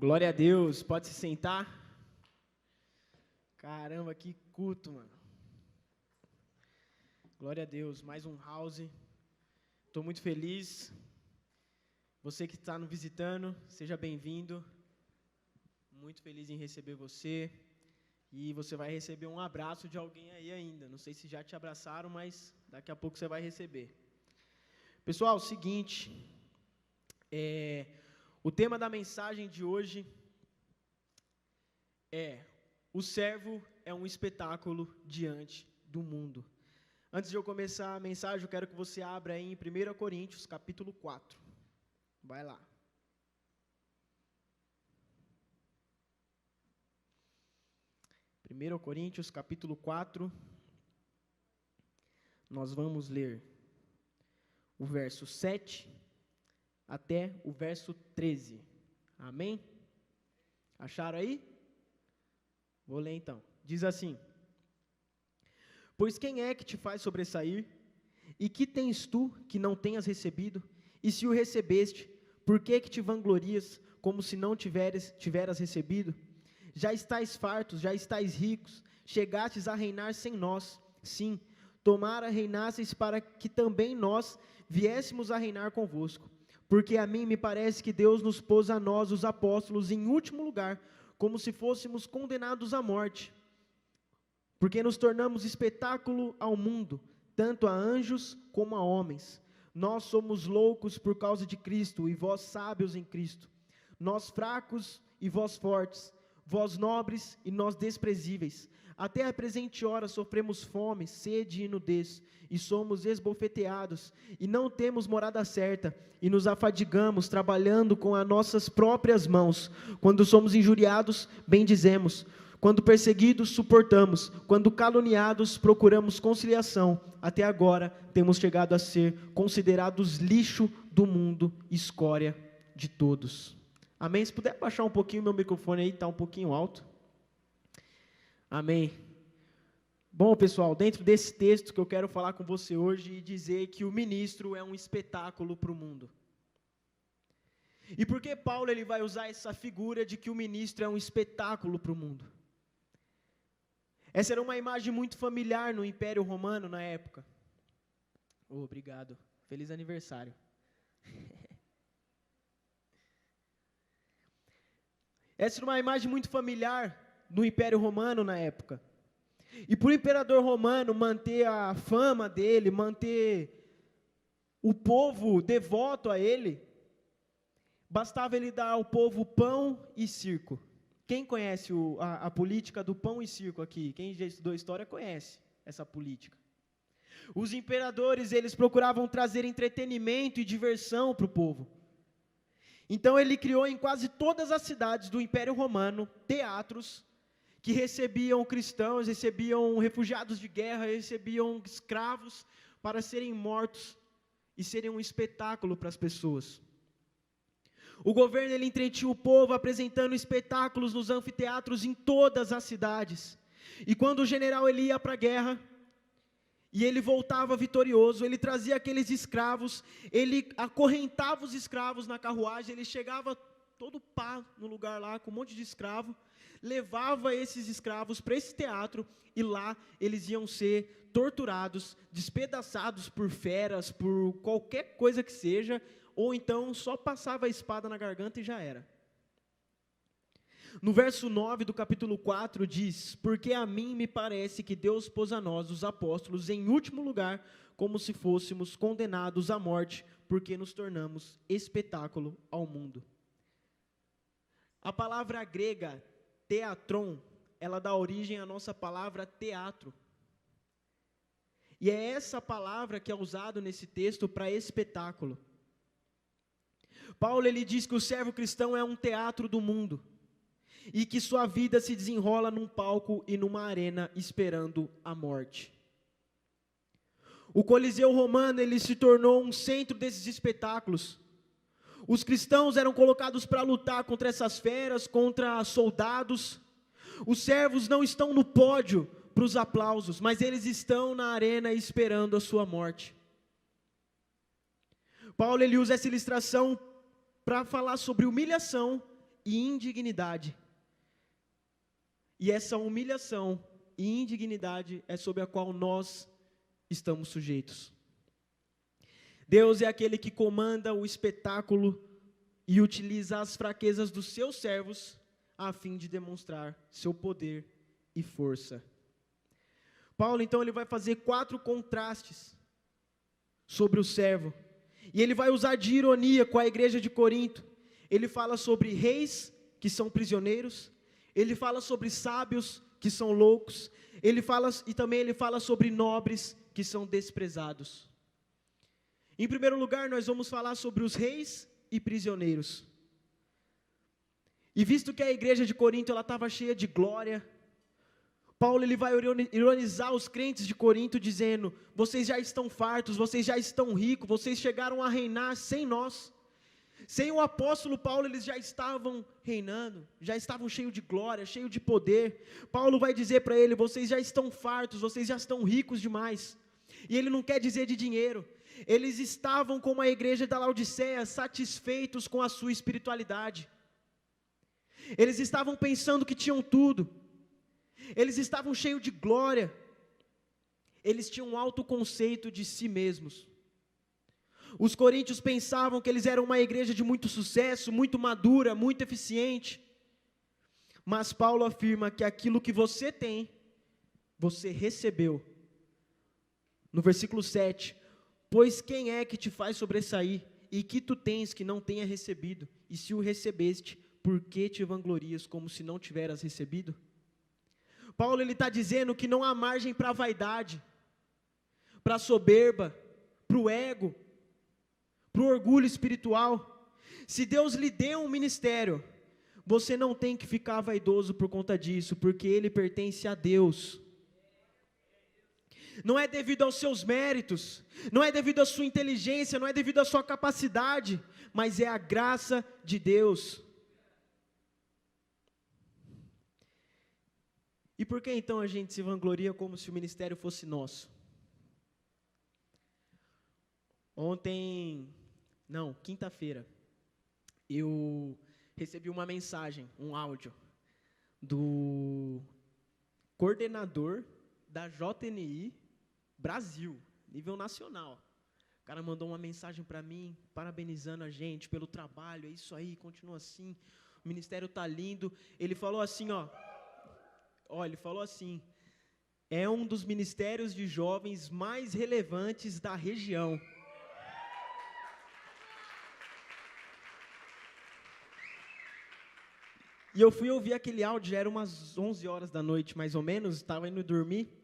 Glória a Deus, pode se sentar. Caramba, que culto, mano. Glória a Deus, mais um house. Estou muito feliz. Você que está nos visitando, seja bem-vindo. Muito feliz em receber você. E você vai receber um abraço de alguém aí ainda. Não sei se já te abraçaram, mas daqui a pouco você vai receber. Pessoal, seguinte, o tema da mensagem de hoje é: o servo é um espetáculo diante do mundo. Antes de eu começar a mensagem, eu quero que você abra aí em 1 Coríntios, capítulo 4. Vai lá. 1 Coríntios, capítulo 4. Nós vamos ler o verso 7 até o verso 13. Amém? Acharam aí? Vou ler então. Diz assim: pois quem é que te faz sobressair? E que tens tu que não tenhas recebido? E se o recebeste, por que te vanglorias, como se não tiveras recebido? Já estais fartos, já estais ricos, chegastes a reinar sem nós. Sim, tomara reinasseis para que também nós viéssemos a reinar convosco. Porque a mim me parece que Deus nos pôs a nós, os apóstolos, em último lugar, como se fôssemos condenados à morte. Porque nos tornamos espetáculo ao mundo, tanto a anjos como a homens. Nós somos loucos por causa de Cristo, e vós sábios em Cristo. Nós fracos e vós fortes, vós nobres e nós desprezíveis. Até a presente hora sofremos fome, sede e nudez, e somos esbofeteados, e não temos morada certa, e nos afadigamos trabalhando com as nossas próprias mãos. Quando somos injuriados, bendizemos. Quando perseguidos, suportamos. Quando caluniados, procuramos conciliação. Até agora, temos chegado a ser considerados lixo do mundo, escória de todos. Amém? Se puder baixar um pouquinho o meu microfone aí, está um pouquinho alto. Amém. Bom, pessoal, dentro desse texto que eu quero falar com você hoje e dizer que o ministro é um espetáculo para o mundo. E por que Paulo ele vai usar essa figura de que o ministro é um espetáculo para o mundo? Essa era uma imagem muito familiar no Império Romano na época. Oh, obrigado. Feliz aniversário. Essa era uma imagem muito familiar no Império Romano na época. E para o imperador romano manter a fama dele, manter o povo devoto a ele, bastava ele dar ao povo pão e circo. Quem conhece a política do pão e circo aqui? Quem já estudou história conhece essa política. Os imperadores, eles procuravam trazer entretenimento e diversão para o povo. Então ele criou em quase todas as cidades do Império Romano teatros que recebiam cristãos, recebiam refugiados de guerra, recebiam escravos para serem mortos e serem um espetáculo para as pessoas. O governo ele entretinha o povo apresentando espetáculos nos anfiteatros em todas as cidades. E quando o general ele ia para a guerra e ele voltava vitorioso, ele trazia aqueles escravos, ele acorrentava os escravos na carruagem, ele chegava todo pá no lugar lá com um monte de escravo, levava esses escravos para esse teatro e lá eles iam ser torturados, despedaçados por feras, por qualquer coisa que seja, ou então só passava a espada na garganta e já era. No verso 9 do capítulo 4 diz: porque a mim me parece que Deus pôs a nós, os apóstolos, em último lugar, como se fôssemos condenados à morte, porque nos tornamos espetáculo ao mundo. A palavra grega, teatron, ela dá origem à nossa palavra teatro. E é essa palavra que é usada nesse texto para espetáculo. Paulo ele diz que o servo cristão é um teatro do mundo e que sua vida se desenrola num palco e numa arena esperando a morte. O Coliseu Romano ele se tornou um centro desses espetáculos. Os cristãos eram colocados para lutar contra essas feras, contra soldados. Os servos não estão no pódio para os aplausos, mas eles estão na arena esperando a sua morte. Paulo ele usa essa ilustração para falar sobre humilhação e indignidade. E essa humilhação e indignidade é sobre a qual nós estamos sujeitos. Deus é aquele que comanda o espetáculo e utiliza as fraquezas dos seus servos a fim de demonstrar seu poder e força. Paulo, então, ele vai fazer 4 contrastes sobre o servo. E ele vai usar de ironia com a igreja de Corinto. Ele fala sobre reis que são prisioneiros. Ele fala sobre sábios que são loucos. Ele fala sobre nobres que são desprezados. Em primeiro lugar, nós vamos falar sobre os reis e prisioneiros. E visto que a igreja de Corinto estava cheia de glória, Paulo ele vai ironizar os crentes de Corinto dizendo: vocês já estão fartos, vocês já estão ricos, vocês chegaram a reinar sem nós. Sem o apóstolo Paulo eles já estavam reinando, já estavam cheios de glória, cheios de poder. Paulo vai dizer para ele: vocês já estão fartos, vocês já estão ricos demais. E ele não quer dizer de dinheiro. Eles estavam como a igreja da Laodiceia, satisfeitos com a sua espiritualidade. Eles estavam pensando que tinham tudo. Eles estavam cheios de glória. Eles tinham um alto conceito de si mesmos. Os coríntios pensavam que eles eram uma igreja de muito sucesso, muito madura, muito eficiente. Mas Paulo afirma que aquilo que você tem, você recebeu. No versículo 7, pois quem é que te faz sobressair, e que tu tens que não tenha recebido? E se o recebeste, por que te vanglorias como se não tiveras recebido? Paulo está dizendo que não há margem para a vaidade, para a soberba, para o ego, para o orgulho espiritual. Se Deus lhe deu um ministério, você não tem que ficar vaidoso por conta disso, porque ele pertence a Deus. Não é devido aos seus méritos, não é devido à sua inteligência, não é devido à sua capacidade, mas é a graça de Deus. E por que então a gente se vangloria como se o ministério fosse nosso? Quinta-feira, eu recebi uma mensagem, um áudio, do coordenador da JNI Brasil, nível nacional. O cara mandou uma mensagem para mim, parabenizando a gente pelo trabalho, é isso aí, continua assim, o ministério está lindo. Ele falou assim, é um dos ministérios de jovens mais relevantes da região. E eu fui ouvir aquele áudio, já era umas 11 horas da noite, mais ou menos, estava indo dormir.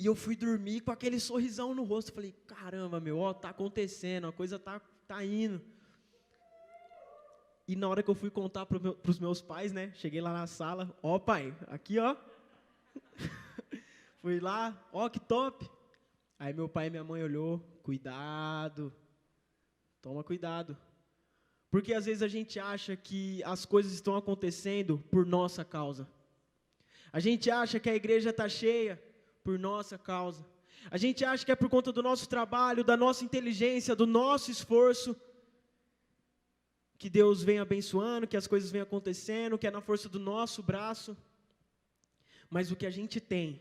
E eu fui dormir com aquele sorrisão no rosto. Falei, caramba, tá acontecendo, a coisa tá indo. E na hora que eu fui contar para os meus pais, né, cheguei lá na sala, pai, aqui fui lá, que top. Aí meu pai e minha mãe olhou, cuidado, toma cuidado. Porque às vezes a gente acha que as coisas estão acontecendo por nossa causa. A gente acha que a igreja está cheia por nossa causa. A gente acha que é por conta do nosso trabalho, da nossa inteligência, do nosso esforço, que Deus vem abençoando, que as coisas vêm acontecendo, que é na força do nosso braço. Mas o que a gente tem,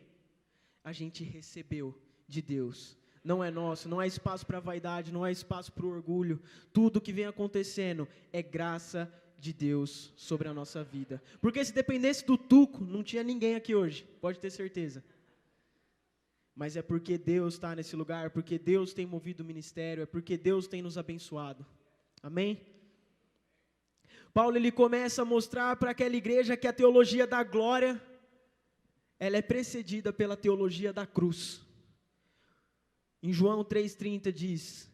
a gente recebeu de Deus. Não é nosso, não há espaço para vaidade, não há espaço para o orgulho. Tudo que vem acontecendo é graça de Deus sobre a nossa vida. Porque se dependesse do Tuco, não tinha ninguém aqui hoje, pode ter certeza. Mas é porque Deus está nesse lugar, porque Deus tem movido o ministério, é porque Deus tem nos abençoado. Amém? Paulo ele começa a mostrar para aquela igreja que a teologia da glória, ela é precedida pela teologia da cruz. Em João 3,30 diz,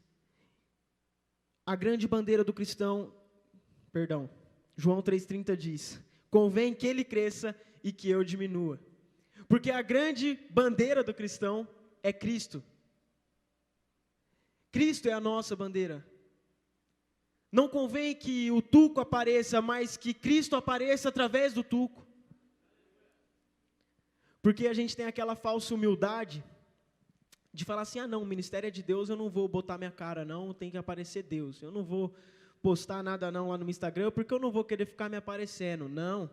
João 3,30 diz, convém que ele cresça e que eu diminua. Porque a grande bandeira do cristão é Cristo. Cristo é a nossa bandeira. Não convém que o Tuco apareça, mas que Cristo apareça através do Tuco. Porque a gente tem aquela falsa humildade de falar assim, não, o ministério é de Deus, eu não vou botar minha cara não, tem que aparecer Deus. Eu não vou postar nada não lá no Instagram, porque eu não vou querer ficar me aparecendo. Não.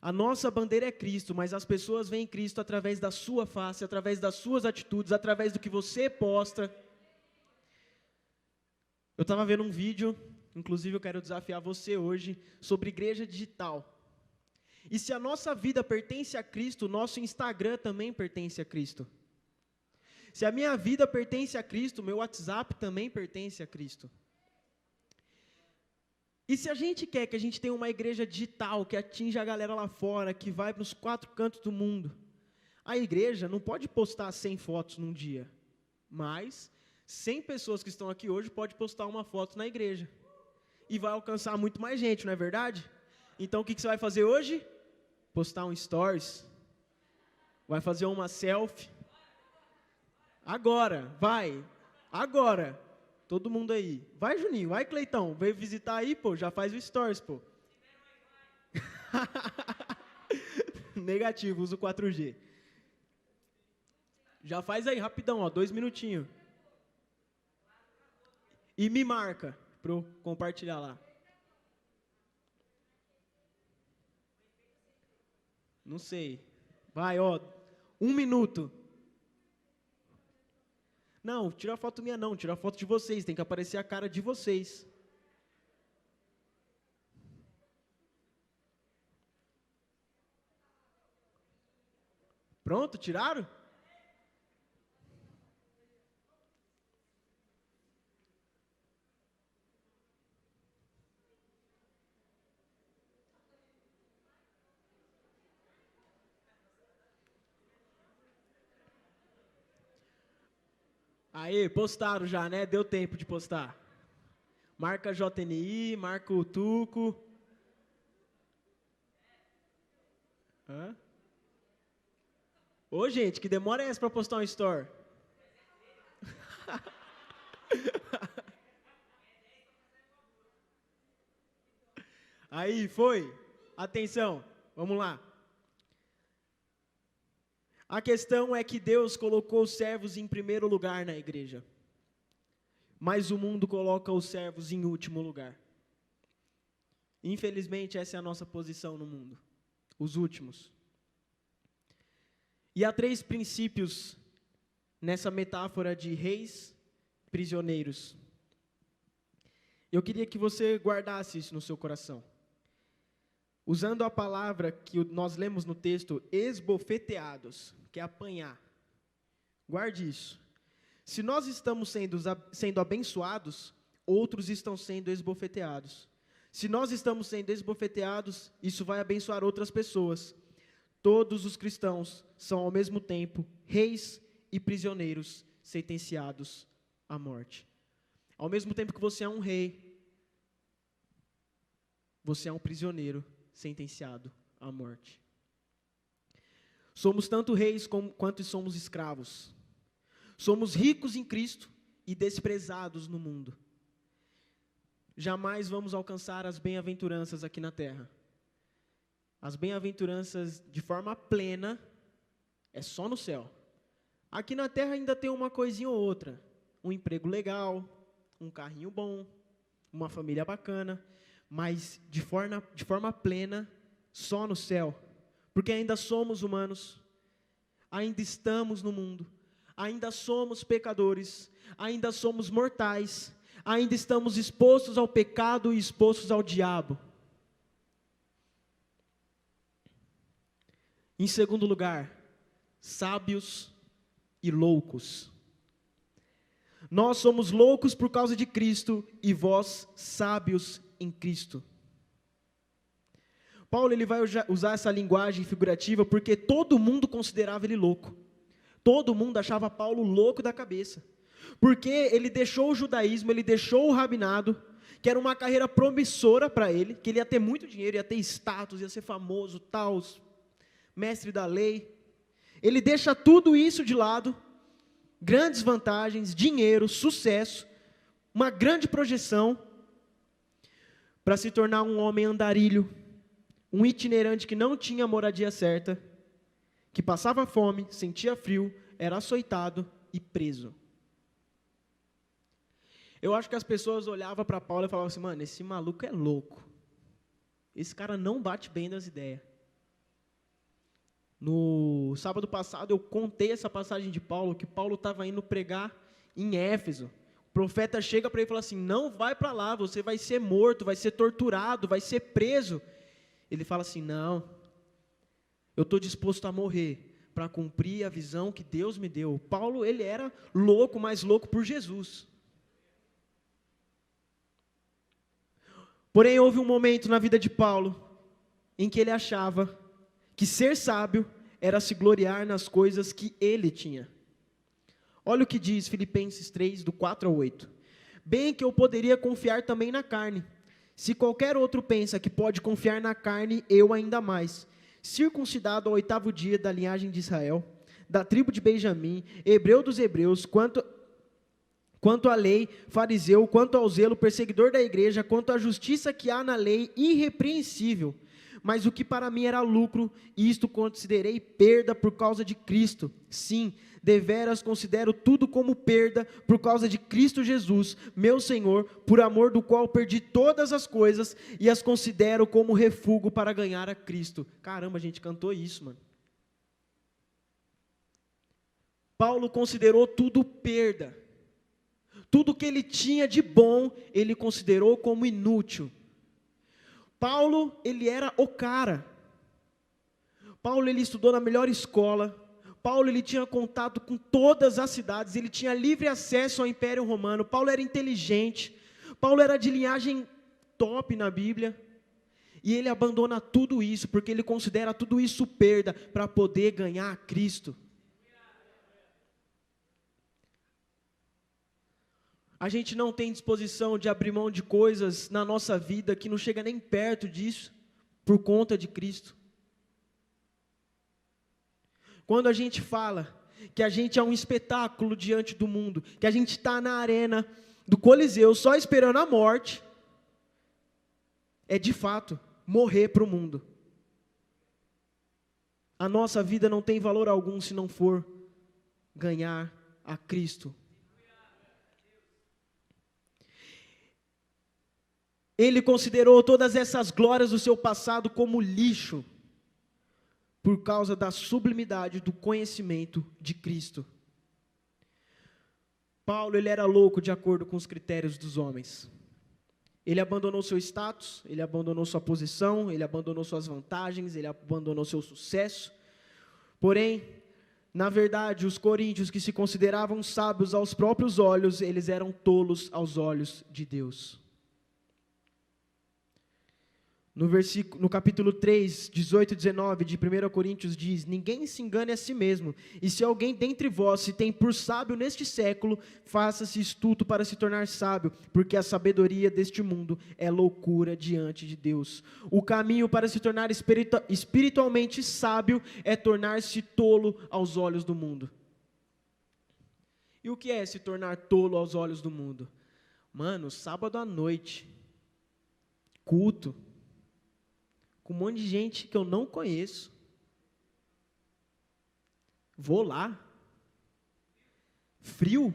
A nossa bandeira é Cristo, mas as pessoas veem Cristo através da sua face, através das suas atitudes, através do que você posta. Eu estava vendo um vídeo, inclusive eu quero desafiar você hoje, sobre igreja digital. E se a nossa vida pertence a Cristo, o nosso Instagram também pertence a Cristo. Se a minha vida pertence a Cristo, meu WhatsApp também pertence a Cristo. E se a gente quer que a gente tenha uma igreja digital, que atinja a galera lá fora, que vai para os 4 cantos do mundo, a igreja não pode postar 100 fotos num dia, mas 100 pessoas que estão aqui hoje podem postar uma foto na igreja. E vai alcançar muito mais gente, não é verdade? Então o que você vai fazer hoje? Postar um stories, vai fazer uma selfie. Agora, vai, agora. Todo mundo aí. Vai, Juninho, vai, Cleitão. Veio visitar aí, pô, já faz o stories, pô. Negativo, usa o 4G. Já faz aí, rapidão, ó, 2 minutinhos. E me marca, para eu compartilhar lá. Não sei. Vai, ó, 1 minuto. Não, tira foto minha não, tira foto de vocês, tem que aparecer a cara de vocês. Pronto, tiraram? Aí, postaram já, né? Deu tempo de postar. Marca JNI, marca o Tuco. Hã? Ô, gente, que demora é essa para postar um story? Aí, foi. Atenção, vamos lá. A questão é que Deus colocou os servos em primeiro lugar na igreja. Mas o mundo coloca os servos em último lugar. Infelizmente, essa é a nossa posição no mundo. Os últimos. E há 3 princípios nessa metáfora de reis prisioneiros. Eu queria que você guardasse isso no seu coração. Usando a palavra que nós lemos no texto, esbofeteados, que é apanhar. Guarde isso. Se nós estamos sendo abençoados, outros estão sendo esbofeteados. Se nós estamos sendo esbofeteados, isso vai abençoar outras pessoas. Todos os cristãos são, ao mesmo tempo, reis e prisioneiros sentenciados à morte. Ao mesmo tempo que você é um rei, você é um prisioneiro sentenciado à morte. Somos tanto reis quanto somos escravos. Somos ricos em Cristo e desprezados no mundo. Jamais vamos alcançar as bem-aventuranças aqui na terra. As bem-aventuranças de forma plena é só no céu. Aqui na terra ainda tem uma coisinha ou outra. Um emprego legal, um carrinho bom, uma família bacana, mas de forma plena, só no céu. Porque ainda somos humanos, ainda estamos no mundo, ainda somos pecadores, ainda somos mortais, ainda estamos expostos ao pecado e expostos ao diabo. Em segundo lugar, sábios e loucos. Nós somos loucos por causa de Cristo e vós sábios em Cristo. Paulo ele vai usar essa linguagem figurativa porque todo mundo considerava ele louco. Todo mundo achava Paulo louco da cabeça. Porque ele deixou o judaísmo, ele deixou o rabinado, que era uma carreira promissora para ele, que ele ia ter muito dinheiro, ia ter status, ia ser famoso, tal, mestre da lei. Ele deixa tudo isso de lado, grandes vantagens, dinheiro, sucesso, uma grande projeção, para se tornar um homem andarilho, um itinerante que não tinha moradia certa, que passava fome, sentia frio, era açoitado e preso. Eu acho que as pessoas olhavam para Paulo e falavam assim, mano, esse maluco é louco. Esse cara não bate bem das ideias. No sábado passado eu contei essa passagem de Paulo, que Paulo estava indo pregar em Éfeso. O profeta chega para ele e fala assim, não vai para lá, você vai ser morto, vai ser torturado, vai ser preso. Ele fala assim, não, eu estou disposto a morrer para cumprir a visão que Deus me deu. Paulo, ele era louco, mas louco por Jesus. Porém, houve um momento na vida de Paulo, em que ele achava que ser sábio era se gloriar nas coisas que ele tinha. Olha o que diz Filipenses 3, do 4 ao 8. Bem que eu poderia confiar também na carne. Se qualquer outro pensa que pode confiar na carne, eu ainda mais. Circuncidado ao 8º dia da linhagem de Israel, da tribo de Benjamim, hebreu dos hebreus, quanto à lei, fariseu, quanto ao zelo, perseguidor da igreja, quanto à justiça que há na lei, irrepreensível. Mas o que para mim era lucro, isto considerei perda por causa de Cristo. Sim, deveras considero tudo como perda por causa de Cristo Jesus, meu Senhor, por amor do qual perdi todas as coisas e as considero como refúgio para ganhar a Cristo. Caramba, a gente cantou isso, mano. Paulo considerou tudo perda. Tudo que ele tinha de bom, ele considerou como inútil. Paulo, ele era o cara. Paulo, ele estudou na melhor escola. Paulo, ele tinha contato com todas as cidades. Ele tinha livre acesso ao Império Romano. Paulo era inteligente. Paulo era de linhagem top na Bíblia. E ele abandona tudo isso, porque ele considera tudo isso perda para poder ganhar a Cristo. A gente não tem disposição de abrir mão de coisas na nossa vida que não chega nem perto disso, por conta de Cristo. Quando a gente fala que a gente é um espetáculo diante do mundo, que a gente está na arena do Coliseu só esperando a morte, é de fato morrer para o mundo. A nossa vida não tem valor algum se não for ganhar a Cristo. Ele considerou todas essas glórias do seu passado como lixo, por causa da sublimidade do conhecimento de Cristo. Paulo, ele era louco de acordo com os critérios dos homens. Ele abandonou seu status, ele abandonou sua posição, ele abandonou suas vantagens, ele abandonou seu sucesso. Porém, na verdade, os coríntios que se consideravam sábios aos próprios olhos, eles eram tolos aos olhos de Deus. No capítulo 3, 18 e 19 de 1 Coríntios diz, ninguém se engane a si mesmo, e se alguém dentre vós se tem por sábio neste século, faça-se astuto para se tornar sábio, porque a sabedoria deste mundo é loucura diante de Deus. O caminho para se tornar espiritualmente sábio é tornar-se tolo aos olhos do mundo. E o que é se tornar tolo aos olhos do mundo? Mano, sábado à noite, culto, com um monte de gente que eu não conheço. Vou lá. Frio.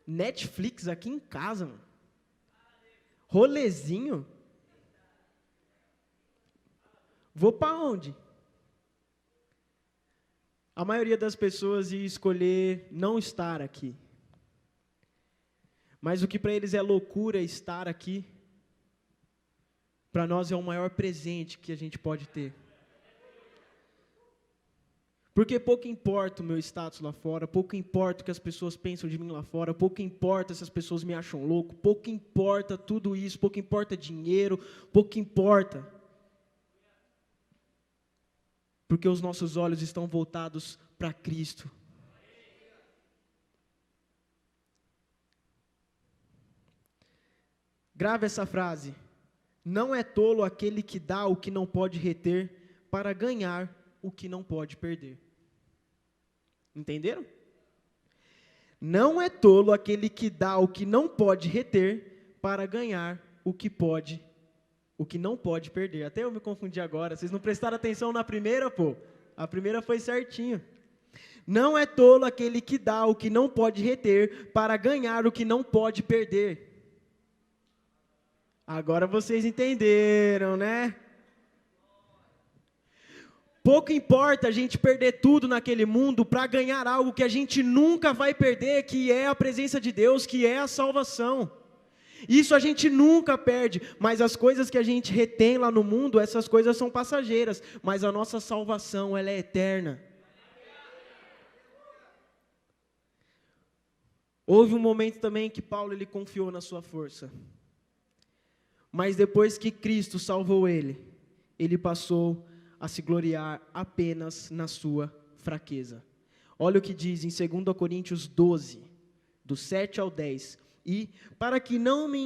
Netflix aqui em casa, mano. Rolezinho. Vou para onde? A maioria das pessoas ia escolher não estar aqui. Mas o que para eles é loucura estar aqui, para nós é o maior presente que a gente pode ter. Porque pouco importa o meu status lá fora, pouco importa o que as pessoas pensam de mim lá fora, pouco importa se as pessoas me acham louco, pouco importa tudo isso, pouco importa dinheiro, pouco importa. Porque os nossos olhos estão voltados para Cristo. Grave essa frase. Não é tolo aquele que dá o que não pode reter para ganhar o que não pode perder. Entenderam? Não é tolo aquele que dá o que não pode reter para ganhar o que não pode perder. Até eu me confundi agora, vocês não prestaram atenção na primeira, pô. A primeira foi certinho. Não é tolo aquele que dá o que não pode reter, para ganhar o que não pode perder. Agora vocês entenderam, né? Pouco importa a gente perder tudo naquele mundo para ganhar algo que a gente nunca vai perder, que é a presença de Deus, que é a salvação. Isso a gente nunca perde, mas as coisas que a gente retém lá no mundo, essas coisas são passageiras, mas a nossa salvação, ela é eterna. Houve um momento também que Paulo ele confiou na sua força. Mas depois que Cristo salvou ele passou a se gloriar apenas na sua fraqueza. Olha o que diz em 2 Coríntios 12, do 7 ao 10. E, para que não me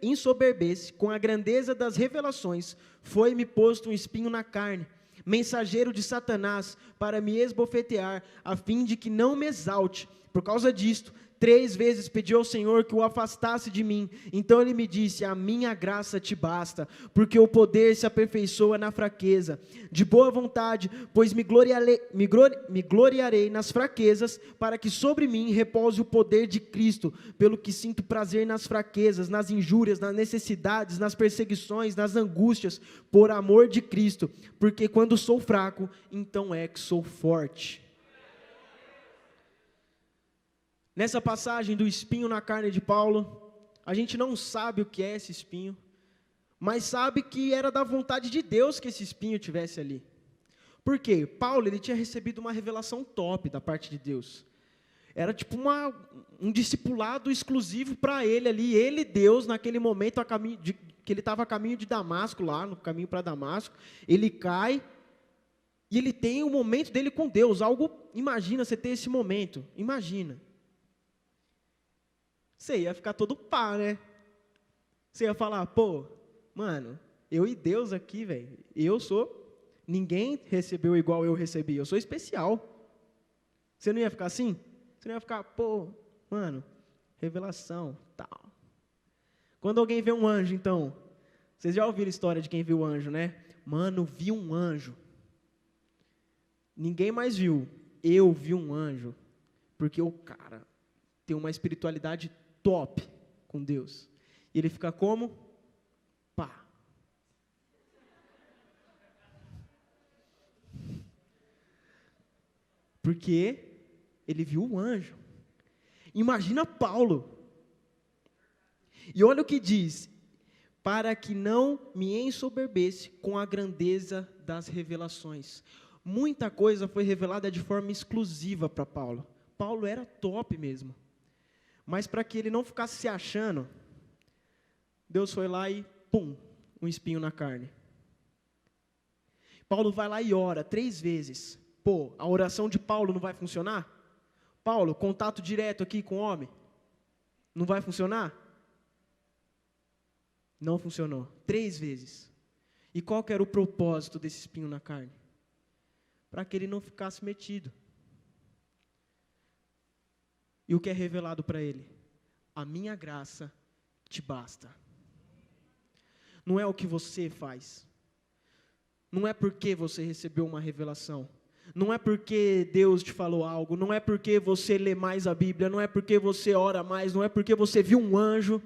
ensoberbesse com a grandeza das revelações, foi-me posto um espinho na carne, mensageiro de Satanás, para me esbofetear, a fim de que não me exalte. Por causa disto, 3 vezes pedi ao Senhor que o afastasse de mim. Então ele me disse: a minha graça te basta, porque o poder se aperfeiçoa na fraqueza. De boa vontade, pois me gloriarei nas fraquezas, para que sobre mim repouse o poder de Cristo, pelo que sinto prazer nas fraquezas, nas injúrias, nas necessidades, nas perseguições, nas angústias, por amor de Cristo, porque quando sou fraco, então é que sou forte. Nessa passagem do espinho na carne de Paulo, a gente não sabe o que é esse espinho, mas sabe que era da vontade de Deus que esse espinho tivesse ali. Por quê? Paulo ele tinha recebido uma revelação top da parte de Deus. Era tipo um discipulado exclusivo para ele ali, ele Deus, naquele momento, que ele estava a caminho de Damasco, lá no caminho para Damasco, ele cai e ele tem o momento dele com Deus, imagina você ter esse momento, imagina. Você ia ficar todo pá, né? Você ia falar, pô, mano, eu e Deus aqui, velho, ninguém recebeu igual eu recebi, eu sou especial. Você não ia ficar assim? Você não ia ficar, pô, mano, revelação, tal. Quando alguém vê um anjo, então, vocês já ouviram a história de quem viu o anjo, né? Mano, vi um anjo. Ninguém mais viu, eu vi um anjo, porque o cara tem uma espiritualidade top com Deus. E ele fica como? Pá. Porque ele viu o anjo. Imagina Paulo. E olha o que diz: para que não me ensoberbesse com a grandeza das revelações. Muita coisa foi revelada de forma exclusiva para Paulo. Paulo era top mesmo. Mas para que ele não ficasse se achando, Deus foi lá e, pum, um espinho na carne. Paulo vai lá e ora 3 vezes. Pô, a oração de Paulo não vai funcionar? Paulo, contato direto aqui com o homem, não vai funcionar? Não funcionou. 3 vezes. E qual que era o propósito desse espinho na carne? Para que ele não ficasse metido. E o que é revelado para ele? A minha graça te basta. Não é o que você faz. Não é porque você recebeu uma revelação. Não é porque Deus te falou algo. Não é porque você lê mais a Bíblia. Não é porque você ora mais. Não é porque você viu um anjo.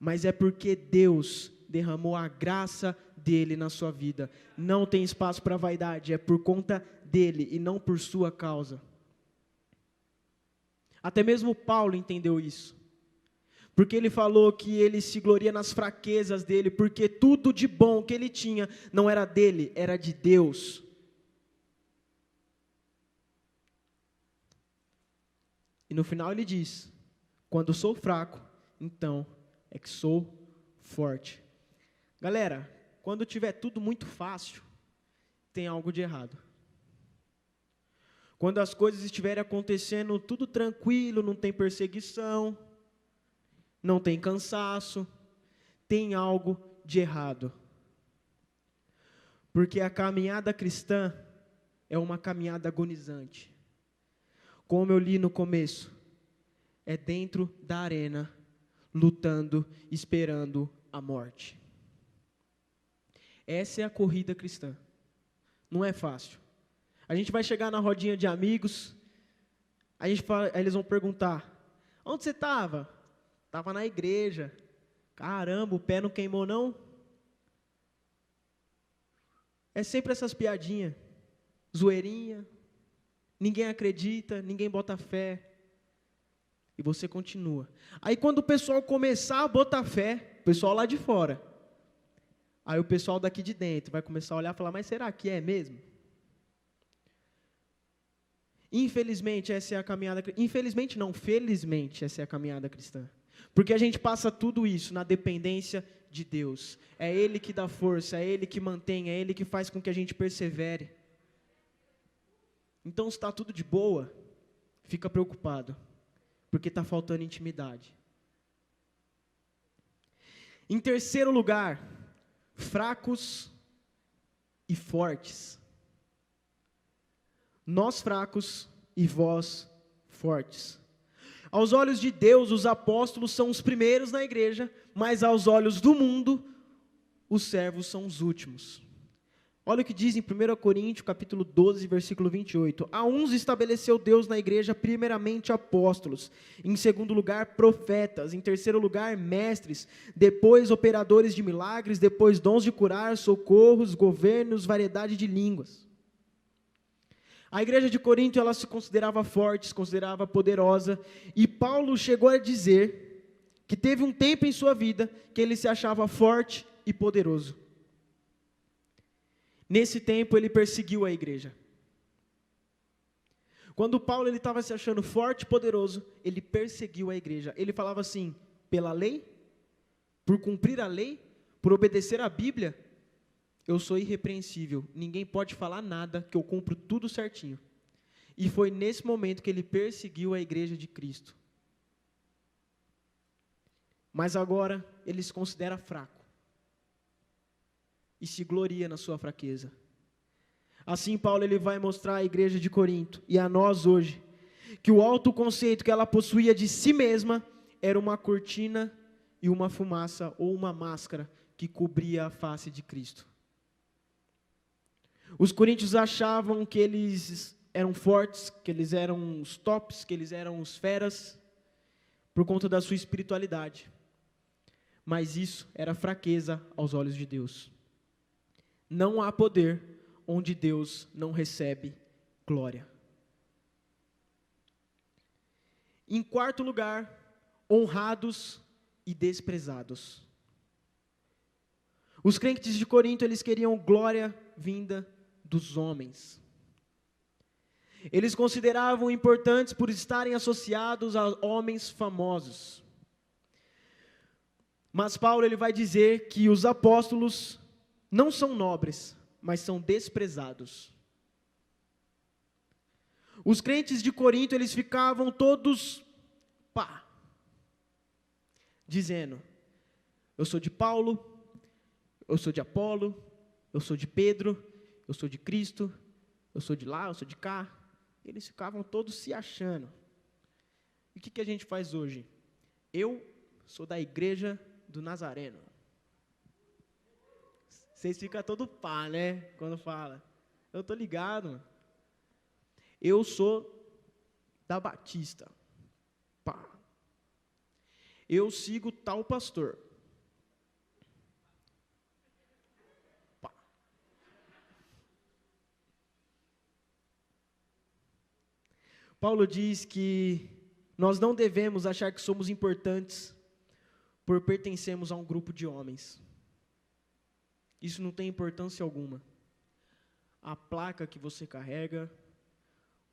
Mas é porque Deus derramou a graça dele na sua vida. Não tem espaço para vaidade. É por conta dele e não por sua causa. Até mesmo Paulo entendeu isso, porque ele falou que ele se gloria nas fraquezas dele, porque tudo de bom que ele tinha não era dele, era de Deus. E no final ele diz: quando sou fraco, então é que sou forte. Galera, quando tiver tudo muito fácil, tem algo de errado. Quando as coisas estiverem acontecendo tudo tranquilo, não tem perseguição, não tem cansaço, tem algo de errado. Porque a caminhada cristã é uma caminhada agonizante. Como eu li no começo, é dentro da arena, lutando, esperando a morte. Essa é a corrida cristã. Não é fácil. A gente vai chegar na rodinha de amigos, aí eles vão perguntar, onde você estava? Estava na igreja. Caramba, o pé não queimou não? É sempre essas piadinhas, zoeirinha, ninguém acredita, ninguém bota fé. E você continua. Aí quando o pessoal começar a botar fé, o pessoal lá de fora, aí o pessoal daqui de dentro vai começar a olhar e falar, mas será que é mesmo? Infelizmente, essa é a caminhada... Infelizmente não, felizmente, essa é a caminhada cristã. Porque a gente passa tudo isso na dependência de Deus. É Ele que dá força, é Ele que mantém, é Ele que faz com que a gente persevere. Então, se está tudo de boa, fica preocupado, porque está faltando intimidade. Em terceiro lugar, fracos e fortes. Nós fracos e vós fortes. Aos olhos de Deus, os apóstolos são os primeiros na igreja, mas aos olhos do mundo, os servos são os últimos. Olha o que diz em 1 Coríntios, capítulo 12, versículo 28. A uns estabeleceu Deus na igreja, primeiramente apóstolos, em segundo lugar profetas, em terceiro lugar mestres, depois operadores de milagres, depois dons de curar, socorros, governos, variedade de línguas. A igreja de Corinto, ela se considerava forte, se considerava poderosa, e Paulo chegou a dizer que teve um tempo em sua vida que ele se achava forte e poderoso. Nesse tempo ele perseguiu a igreja. Quando Paulo estava se achando forte e poderoso, ele perseguiu a igreja. Ele falava assim, pela lei, por cumprir a lei, por obedecer a Bíblia, eu sou irrepreensível, ninguém pode falar nada, que eu cumpro tudo certinho. E foi nesse momento que ele perseguiu a igreja de Cristo. Mas agora ele se considera fraco. E se gloria na sua fraqueza. Assim Paulo ele vai mostrar à igreja de Corinto, e a nós hoje, que o autoconceito que ela possuía de si mesma, era uma cortina e uma fumaça, ou uma máscara, que cobria a face de Cristo. Os coríntios achavam que eles eram fortes, que eles eram os tops, que eles eram os feras, por conta da sua espiritualidade. Mas isso era fraqueza aos olhos de Deus. Não há poder onde Deus não recebe glória. Em quarto lugar, honrados e desprezados. Os crentes de Corinto, eles queriam glória vinda dos homens. Eles consideravam importantes por estarem associados a homens famosos. Mas Paulo ele vai dizer que os apóstolos não são nobres, mas são desprezados. Os crentes de Corinto, eles ficavam todos, dizendo, eu sou de Paulo, eu sou de Apolo, eu sou de Pedro, eu sou de Cristo, eu sou de lá, eu sou de cá. Eles ficavam todos se achando. E o que a gente faz hoje? Eu sou da igreja do Nazareno. Vocês ficam todo né, quando fala. Eu estou ligado, mano. Eu sou da Batista. Eu sigo tal pastor. Paulo diz que nós não devemos achar que somos importantes por pertencermos a um grupo de homens. Isso não tem importância alguma. A placa que você carrega,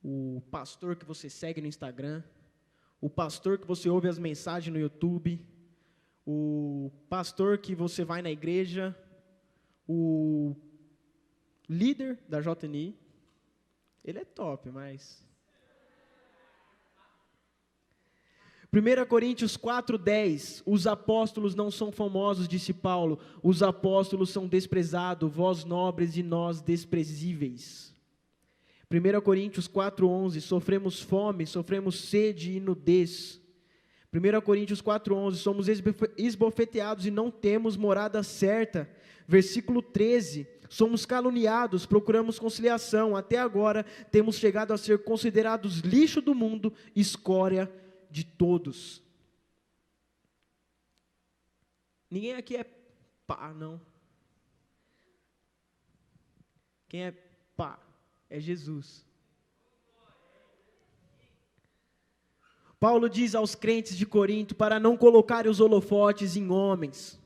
o pastor que você segue no Instagram, o pastor que você ouve as mensagens no YouTube, o pastor que você vai na igreja, o líder da JNI, ele é top, mas... 1 Coríntios 4:10, os apóstolos não são famosos, disse Paulo, os apóstolos são desprezados, vós nobres e nós desprezíveis. 1 Coríntios 4:11, sofremos fome, sofremos sede e nudez. 1 Coríntios 4:11, somos esbofeteados e não temos morada certa. Versículo 13, somos caluniados, procuramos conciliação. Até agora, temos chegado a ser considerados lixo do mundo, escória de todos. Ninguém aqui é pá, não. Quem é pá? É Jesus. Paulo diz aos crentes de Corinto para não colocarem os holofotes em homens.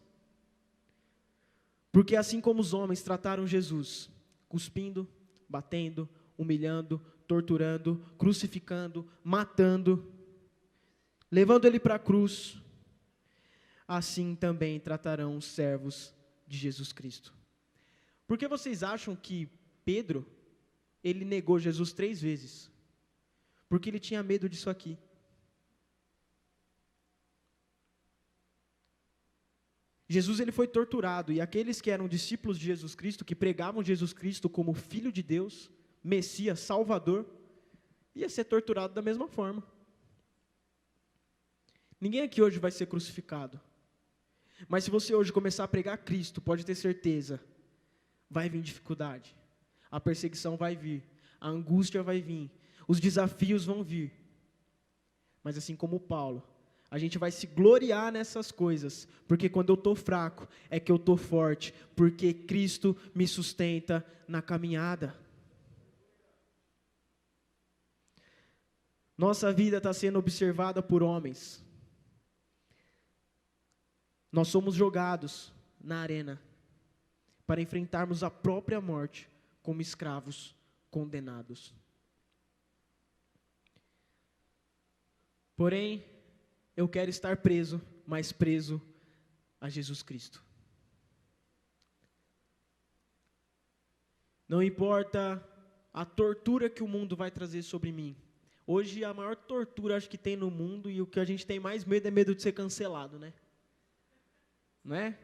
Porque assim como os homens trataram Jesus, cuspindo, batendo, humilhando, torturando, crucificando, matando, levando ele para a cruz, assim também tratarão os servos de Jesus Cristo. Por que vocês acham que Pedro, ele negou Jesus 3 vezes? Porque ele tinha medo disso aqui. Jesus, ele foi torturado, e aqueles que eram discípulos de Jesus Cristo, que pregavam Jesus Cristo como Filho de Deus, Messias, Salvador, ia ser torturado da mesma forma. Ninguém aqui hoje vai ser crucificado. Mas se você hoje começar a pregar Cristo, pode ter certeza, vai vir dificuldade, a perseguição vai vir, a angústia vai vir, os desafios vão vir. Mas assim como Paulo, a gente vai se gloriar nessas coisas, porque quando eu estou fraco, é que eu estou forte, porque Cristo me sustenta na caminhada. Nossa vida está sendo observada por homens. Nós somos jogados na arena para enfrentarmos a própria morte como escravos condenados. Porém, eu quero estar preso, mas preso a Jesus Cristo. Não importa a tortura que o mundo vai trazer sobre mim. Hoje a maior tortura acho que tem no mundo, e o que a gente tem mais medo é medo de ser cancelado, né? Não é?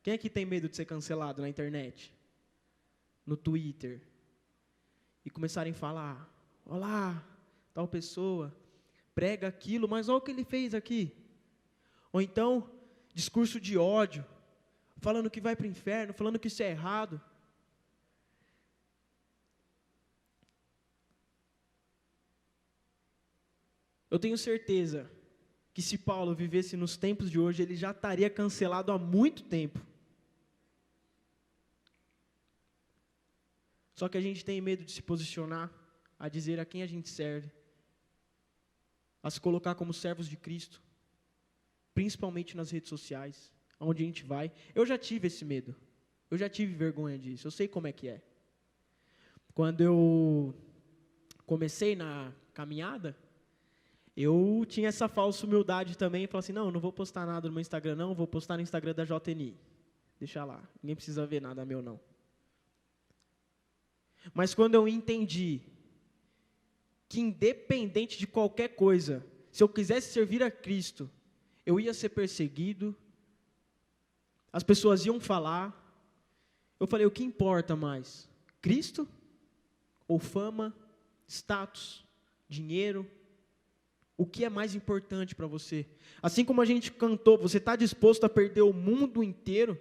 Quem aqui tem medo de ser cancelado na internet? No Twitter? E começarem a falar, olá, tal pessoa prega aquilo, mas olha o que ele fez aqui. Ou então, discurso de ódio, falando que vai para o inferno, falando que isso é errado. Eu tenho certeza que se Paulo vivesse nos tempos de hoje, ele já estaria cancelado há muito tempo. Só que a gente tem medo de se posicionar, a dizer a quem a gente serve, a se colocar como servos de Cristo, principalmente nas redes sociais, onde a gente vai. Eu já tive esse medo, eu já tive vergonha disso, eu sei como é que é. Quando eu comecei na caminhada, eu tinha essa falsa humildade também, falava assim, não, não vou postar nada no meu Instagram não, vou postar no Instagram da JNI, deixa lá, ninguém precisa ver nada meu não. Mas quando eu entendi que independente de qualquer coisa, se eu quisesse servir a Cristo, eu ia ser perseguido, as pessoas iam falar, eu falei, o que importa mais? Cristo? Ou fama? Status? Dinheiro? O que é mais importante para você? Assim como a gente cantou, você está disposto a perder o mundo inteiro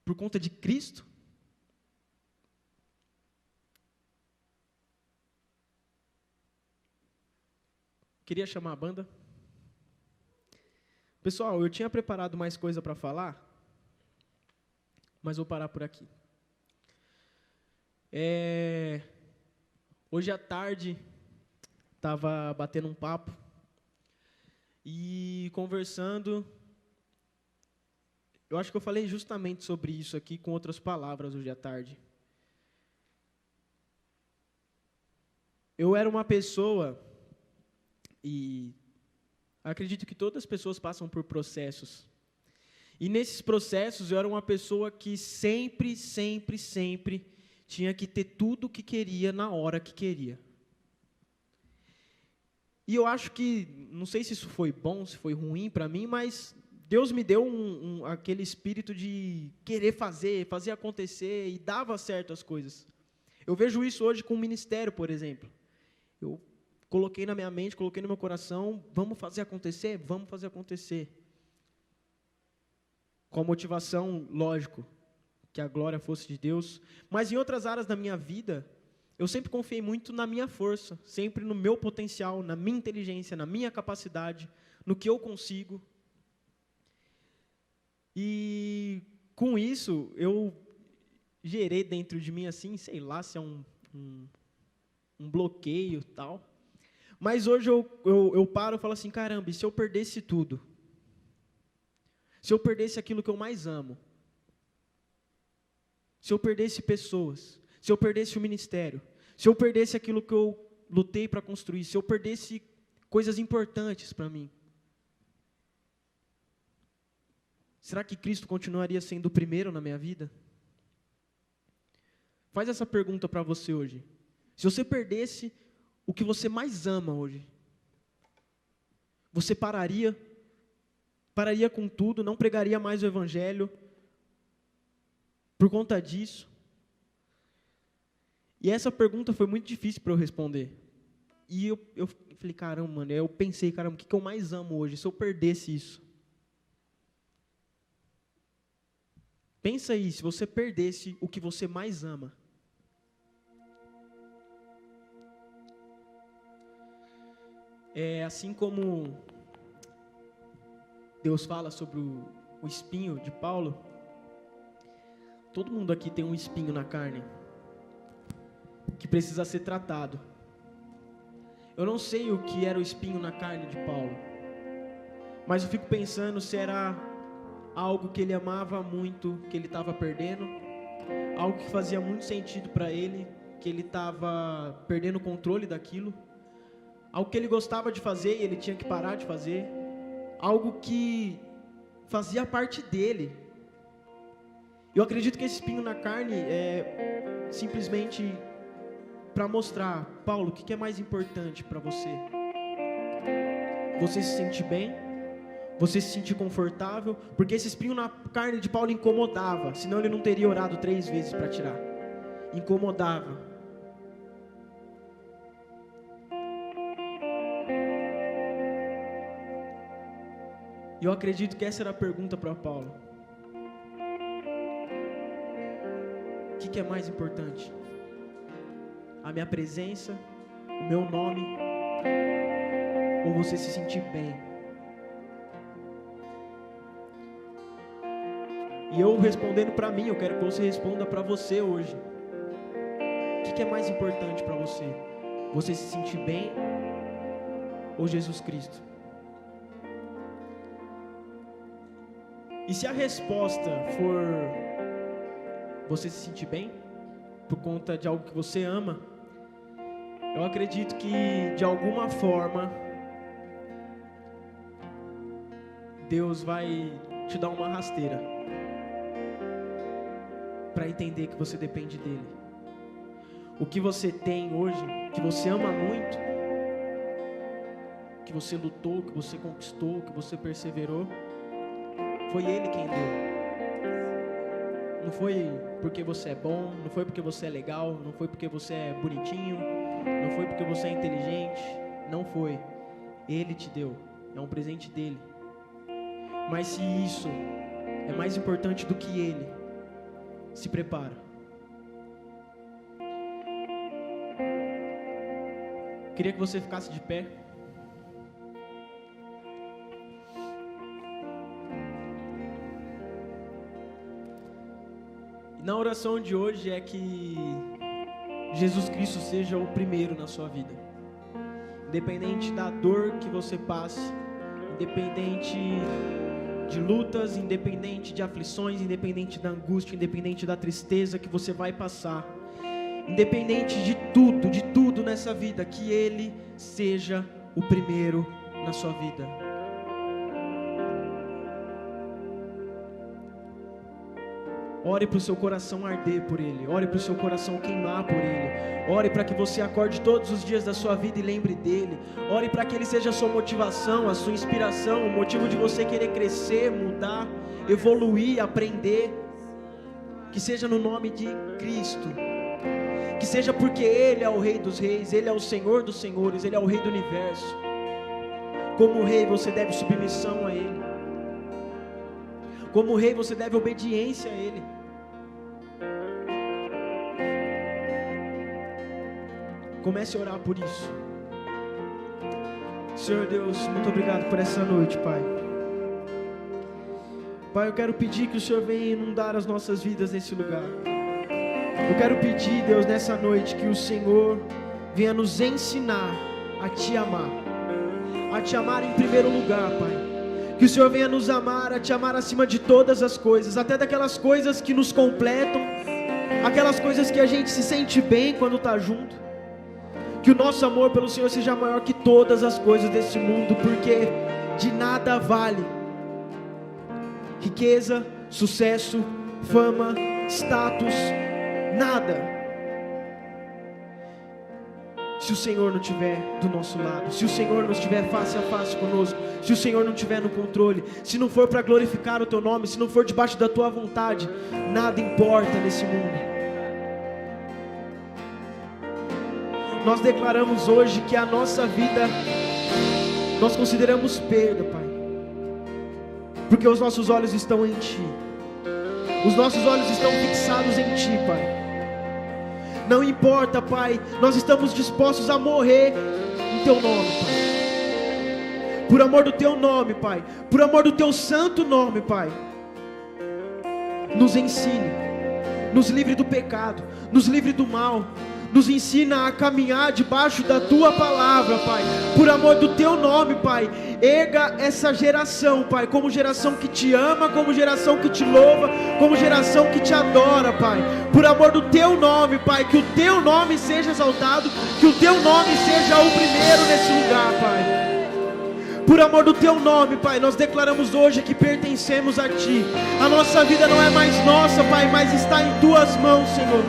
por conta de Cristo? Queria chamar a banda. Pessoal, eu tinha preparado mais coisa para falar, mas vou parar por aqui. Hoje à tarde, estava batendo um papo e conversando. Eu acho que eu falei justamente sobre isso aqui com outras palavras hoje à tarde. Eu era uma pessoa, e acredito que todas as pessoas passam por processos. E nesses processos eu era uma pessoa que sempre tinha que ter tudo o que queria na hora que queria. E eu acho que, não sei se isso foi bom, se foi ruim para mim, mas Deus me deu aquele espírito de querer fazer acontecer, e dava certo as coisas. Eu vejo isso hoje com o ministério, por exemplo. Eu coloquei na minha mente, coloquei no meu coração, vamos fazer acontecer? Vamos fazer acontecer. Com a motivação, lógico, que a glória fosse de Deus, mas em outras áreas da minha vida, eu sempre confiei muito na minha força, sempre no meu potencial, na minha inteligência, na minha capacidade, no que eu consigo. E com isso, eu gerei dentro de mim assim, sei lá se é um bloqueio e tal. Mas hoje eu paro e falo assim, caramba, e se eu perdesse tudo? Se eu perdesse aquilo que eu mais amo? Se eu perdesse pessoas? Se eu perdesse o ministério? Se eu perdesse aquilo que eu lutei para construir? Se eu perdesse coisas importantes para mim? Será que Cristo continuaria sendo o primeiro na minha vida? Faz essa pergunta para você hoje. Se você perdesse o que você mais ama hoje, você pararia com tudo, não pregaria mais o Evangelho por conta disso? E essa pergunta foi muito difícil para eu responder. E eu falei, caramba, mano, eu pensei, caramba, o que eu mais amo hoje, se eu perdesse isso? Pensa aí, se você perdesse o que você mais ama. Assim como Deus fala sobre o espinho de Paulo, todo mundo aqui tem um espinho na carne, que precisa ser tratado. Eu não sei o que era o espinho na carne de Paulo, mas eu fico pensando se era algo que ele amava muito, que ele estava perdendo, algo que fazia muito sentido para ele, que ele estava perdendo o controle daquilo, algo que ele gostava de fazer e ele tinha que parar de fazer, algo que fazia parte dele. Eu acredito que esse espinho na carne é simplesmente para mostrar, Paulo, o que é mais importante para você? Você se sentir bem? Você se sentir confortável? Porque esse espinho na carne de Paulo incomodava, senão ele não teria orado 3 vezes para tirar. Incomodava. E eu acredito que essa era a pergunta para Paulo. O que é mais importante? A minha presença, o meu nome, ou você se sentir bem? E eu respondendo para mim, eu quero que você responda para você hoje. O que é mais importante para você? Você se sentir bem ou Jesus Cristo? E se a resposta for você se sentir bem, por conta de algo que você ama, eu acredito que de alguma forma Deus vai te dar uma rasteira para entender que você depende dele. O que você tem hoje, que você ama muito, que você lutou, que você conquistou, que você perseverou, foi ele quem deu. Não foi porque você é bom, não foi porque você é legal, não foi porque você é bonitinho, não foi porque você é inteligente, não foi. Ele te deu, é um presente dele. Mas se isso é mais importante do que ele, se prepara. Queria que você ficasse de pé. Na oração de hoje é que Jesus Cristo seja o primeiro na sua vida. Independente da dor que você passe, independente de lutas, independente de aflições, independente da angústia, independente da tristeza que você vai passar, independente de tudo nessa vida, que Ele seja o primeiro na sua vida. Ore para o seu coração arder por Ele. Ore para o seu coração queimar por Ele. Ore para que você acorde todos os dias da sua vida e lembre dEle. Ore para que Ele seja a sua motivação, a sua inspiração, o motivo de você querer crescer, mudar, evoluir, aprender. Que seja no nome de Cristo. Que seja porque Ele é o Rei dos Reis, Ele é o Senhor dos Senhores, Ele é o Rei do Universo. Como Rei você deve submissão a Ele. Como Rei você deve obediência a Ele. Comece a orar por isso. Senhor Deus, muito obrigado por essa noite, Pai. Pai, eu quero pedir que o Senhor venha inundar as nossas vidas nesse lugar. Eu quero pedir, Deus, nessa noite, que o Senhor venha nos ensinar a Te amar. A Te amar em primeiro lugar, Pai. Que o Senhor venha nos amar, a Te amar acima de todas as coisas, até daquelas coisas que nos completam, aquelas coisas que a gente se sente bem quando está junto. Que o nosso amor pelo Senhor seja maior que todas as coisas desse mundo, porque de nada vale riqueza, sucesso, fama, status, nada, se o Senhor não estiver do nosso lado, se o Senhor não estiver face a face conosco, se o Senhor não estiver no controle, se não for para glorificar o Teu nome, se não for debaixo da Tua vontade, nada importa nesse mundo. Nós declaramos hoje que a nossa vida, nós consideramos perda, Pai, porque os nossos olhos estão em Ti, os nossos olhos estão fixados em Ti, Pai. Não importa, Pai, nós estamos dispostos a morrer em Teu nome, Pai, por amor do Teu nome, Pai, por amor do Teu santo nome, Pai. Nos ensine, nos livre do pecado, nos livre do mal, nos ensina a caminhar debaixo da Tua palavra, Pai, por amor do Teu nome, Pai. Erga essa geração, Pai, como geração que Te ama, como geração que Te louva, como geração que Te adora, Pai, por amor do Teu nome, Pai. Que o Teu nome seja exaltado, que o Teu nome seja o primeiro nesse lugar, Pai. Por amor do Teu nome, Pai, nós declaramos hoje que pertencemos a Ti. A nossa vida não é mais nossa, Pai, mas está em Tuas mãos, Senhor.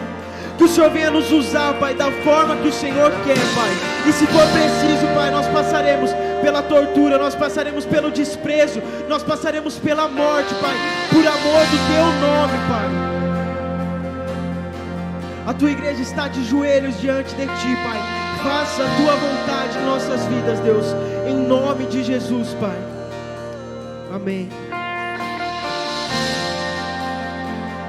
Que o Senhor venha nos usar, Pai, da forma que o Senhor quer, Pai. E se for preciso, Pai, nós passaremos pela tortura, nós passaremos pelo desprezo, nós passaremos pela morte, Pai, por amor do Teu nome, Pai. A Tua igreja está de joelhos diante de Ti, Pai. Faça a Tua vontade em nossas vidas, Deus, em nome de Jesus, Pai. Amém.